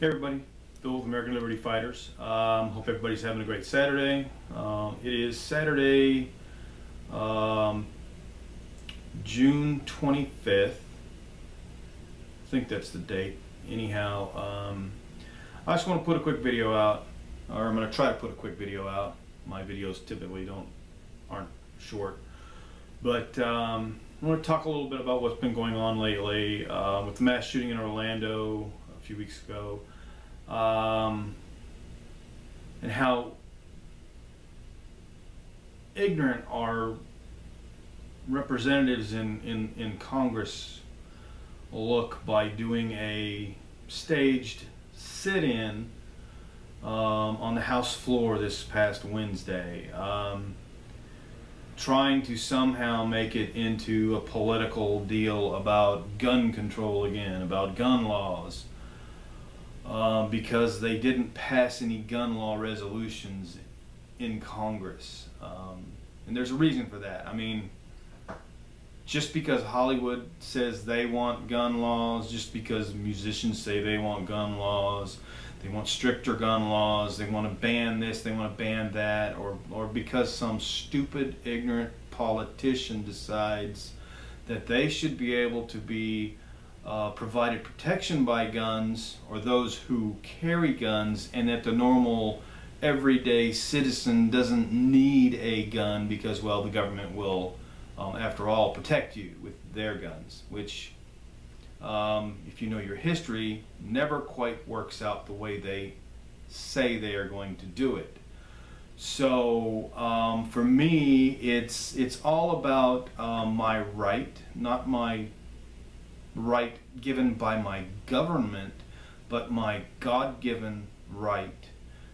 Hey everybody, Bill with American Liberty Fighters. Hope everybody's having a great Saturday. It is Saturday, June 25th. I think that's the date. Anyhow, I just want to put a quick video out, or I'm going to try to put a quick video out. My videos typically aren't short, but I want to talk a little bit about what's been going on lately with the mass shooting in Orlando a few weeks ago. And how ignorant our representatives in Congress look by doing a staged sit-in on the House floor this past Wednesday, trying to somehow make it into a political deal about gun control again, about gun laws. Because they didn't pass any gun law resolutions in Congress. And there's a reason for that. I mean, just because Hollywood says they want gun laws, just because musicians say they want gun laws, they want stricter gun laws, they want to ban this, they want to ban that, or because some stupid, ignorant politician decides that they should be able to be provided protection by guns, or those who carry guns, and that the normal everyday citizen doesn't need a gun because, well, the government will after all protect you with their guns, which if you know your history, never quite works out the way they say they are going to do it. So for me, it's all about my right, not my right given by my government, but my God-given right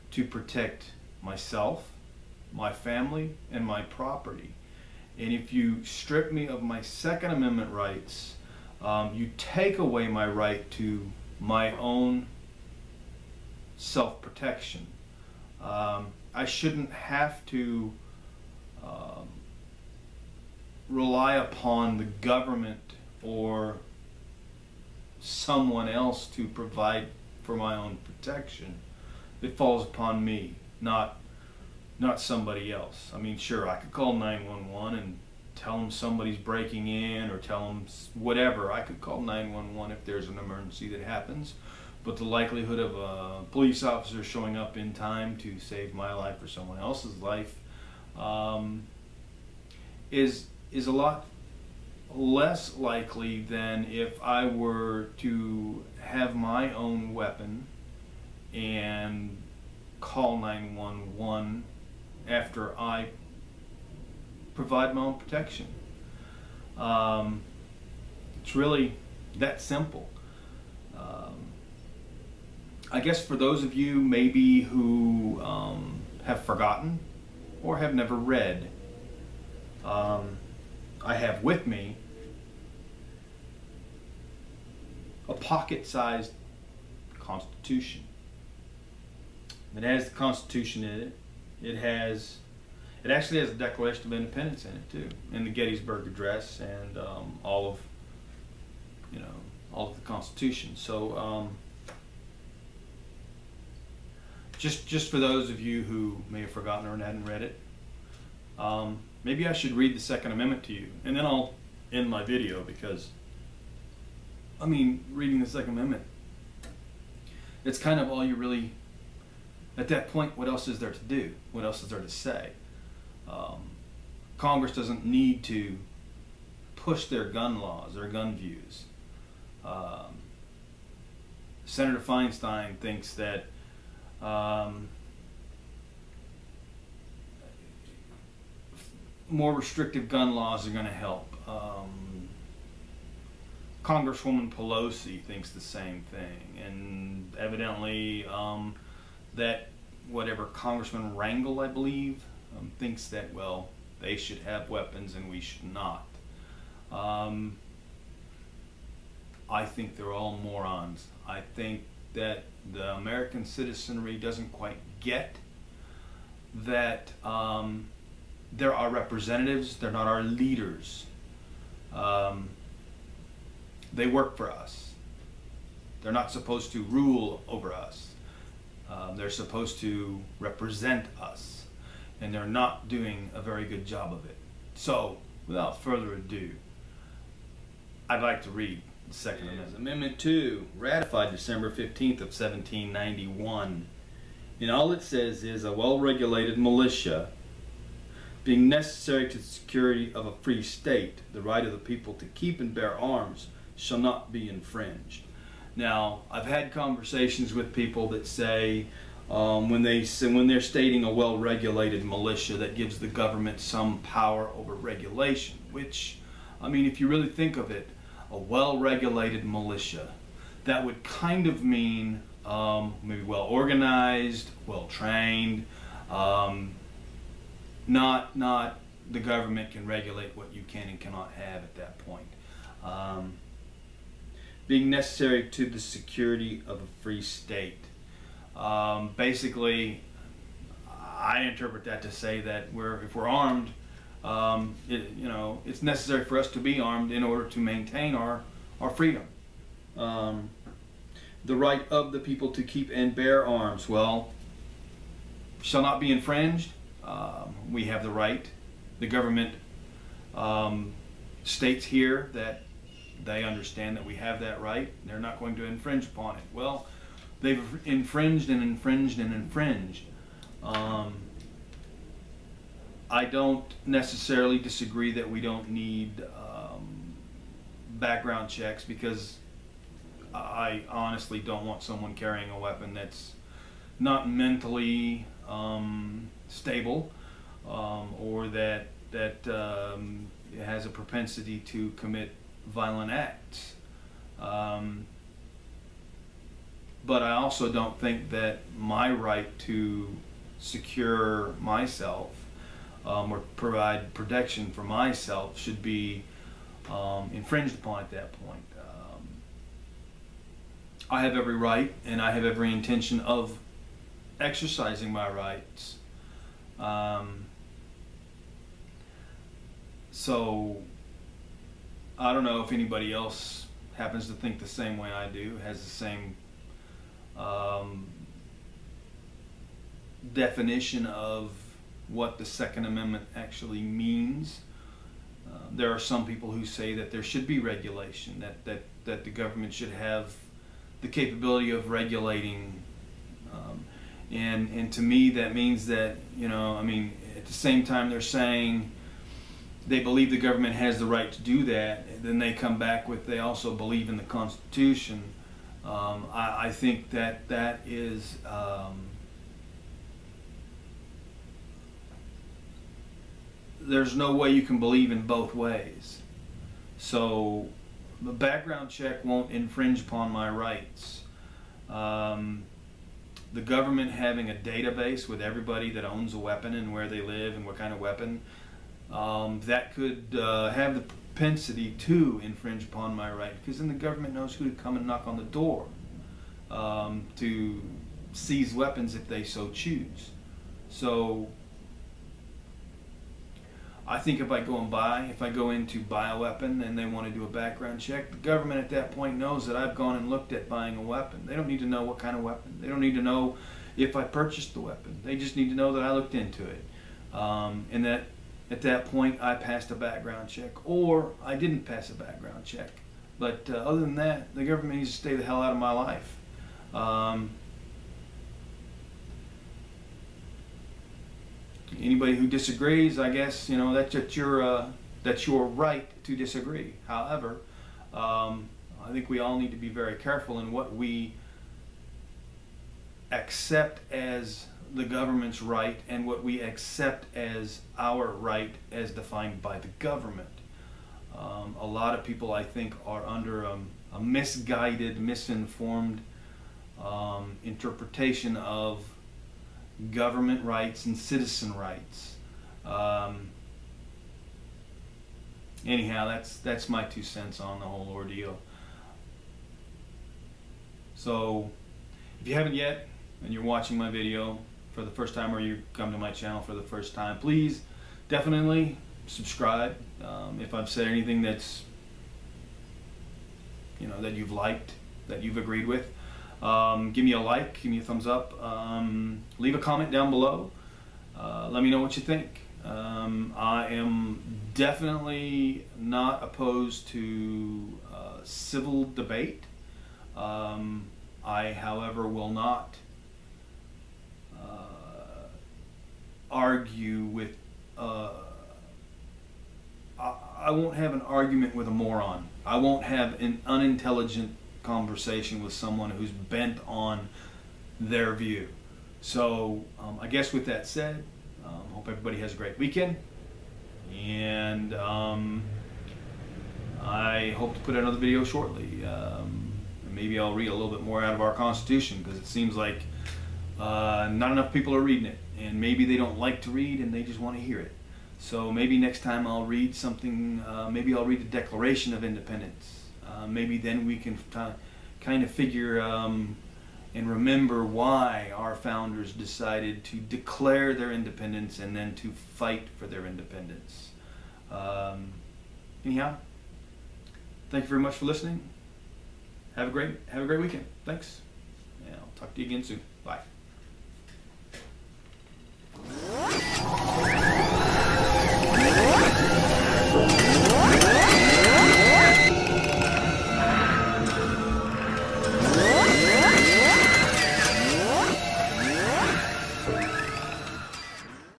to protect myself, my family, and my property. And if you strip me of my Second Amendment rights, you take away my right to my own self-protection. I shouldn't have to rely upon the government or someone else to provide for my own protection. It falls upon me, not somebody else. I mean, sure, I could call 911 and tell them somebody's breaking in, or tell them whatever. I could call 911 if there's an emergency that happens, but the likelihood of a police officer showing up in time to save my life or someone else's life is a lot less likely than if I were to have my own weapon and call 911 after I provide my own protection. It's really that simple. I guess for those of you maybe who have forgotten or have never read, I have with me a pocket-sized Constitution. It has the Constitution in it. It actually has the Declaration of Independence in it too, and the Gettysburg Address, and all of the Constitution. So just for those of you who may have forgotten or hadn't read it, maybe I should read the Second Amendment to you, and then I'll end my video, because I mean, reading the Second Amendment, it's kind of all you really, at that point, what else is there to do? What else is there to say? Congress doesn't need to push their gun laws, their gun views. Senator Feinstein thinks that more restrictive gun laws are going to help. Congresswoman Pelosi thinks the same thing, and evidently that whatever Congressman Rangel, I believe, thinks that, well, they should have weapons and we should not. I think they're all morons. I think that the American citizenry doesn't quite get that they're our representatives, they're not our leaders. They work for us. They're not supposed to rule over us. They're supposed to represent us, and they're not doing a very good job of it. So, without further ado, I'd like to read the Second Amendment. Amendment 2, ratified December 15th of 1791. And all it says is, a well-regulated militia, being necessary to the security of a free state, the right of the people to keep and bear arms shall not be infringed. Now, I've had conversations with people that say, when they're stating a well-regulated militia, that gives the government some power over regulation, which, I mean, if you really think of it, a well-regulated militia, that would kind of mean maybe well-organized, well-trained, not the government can regulate what you can and cannot have at that point. Being necessary to the security of a free state. Basically, I interpret that to say that if we're armed, it's necessary for us to be armed in order to maintain our freedom. The right of the people to keep and bear arms, well, shall not be infringed. We have the right. The government states here that they understand that we have that right. They're not going to infringe upon it. Well, they've infringed and infringed and infringed. I don't necessarily disagree that we don't need background checks, because I honestly don't want someone carrying a weapon that's not mentally stable, or that has a propensity to commit violent acts. But I also don't think that my right to secure myself or provide protection for myself should be infringed upon at that point. I have every right, and I have every intention of exercising my rights. So I don't know if anybody else happens to think the same way I do, has the same definition of what the Second Amendment actually means. There are some people who say that there should be regulation, that the government should have the capability of regulating, and to me that means that, I mean, at the same time they're saying they believe the government has the right to do that, and then they come back with they also believe in the Constitution. I think that is there's no way you can believe in both ways. So the background check won't infringe upon my rights. The government having a database with everybody that owns a weapon and where they live and what kind of weapon, that could have the propensity to infringe upon my right, because then the government knows who to come and knock on the door to seize weapons if they so choose. So I think if I go in to buy a weapon and they want to do a background check, the government at that point knows that I've gone and looked at buying a weapon. They don't need to know what kind of weapon. They don't need to know if I purchased the weapon. They just need to know that I looked into it. And that at that point I passed a background check, or I didn't pass a background check. But other than that, the government needs to stay the hell out of my life. Anybody who disagrees, I guess, that's your right to disagree. However, I think we all need to be very careful in what we accept as the government's right and what we accept as our right as defined by the government. A lot of people, I think, are under a misguided, misinformed interpretation of government rights and citizen rights. Anyhow, that's my 2 cents on the whole ordeal. So if you haven't yet and you're watching my video for the first time, or you come to my channel for the first time, please definitely subscribe. If I've said anything that's that you've liked, that you've agreed with. Give me a like, give me a thumbs up, leave a comment down below. Let me know what you think. I am definitely not opposed to civil debate. I, however, will not argue with, I won't have an argument with a moron. I won't have an unintelligent conversation with someone who's bent on their view. So I guess with that said, hope everybody has a great weekend, and I hope to put out another video shortly. Maybe I'll read a little bit more out of our Constitution, because it seems like not enough people are reading it, and maybe they don't like to read and they just want to hear it. So maybe next time I'll read something, maybe I'll read the Declaration of Independence. Maybe then we can kind of figure and remember why our founders decided to declare their independence and then to fight for their independence. Anyhow, thank you very much for listening. Have a great weekend. Thanks. And I'll talk to you again soon. Bye.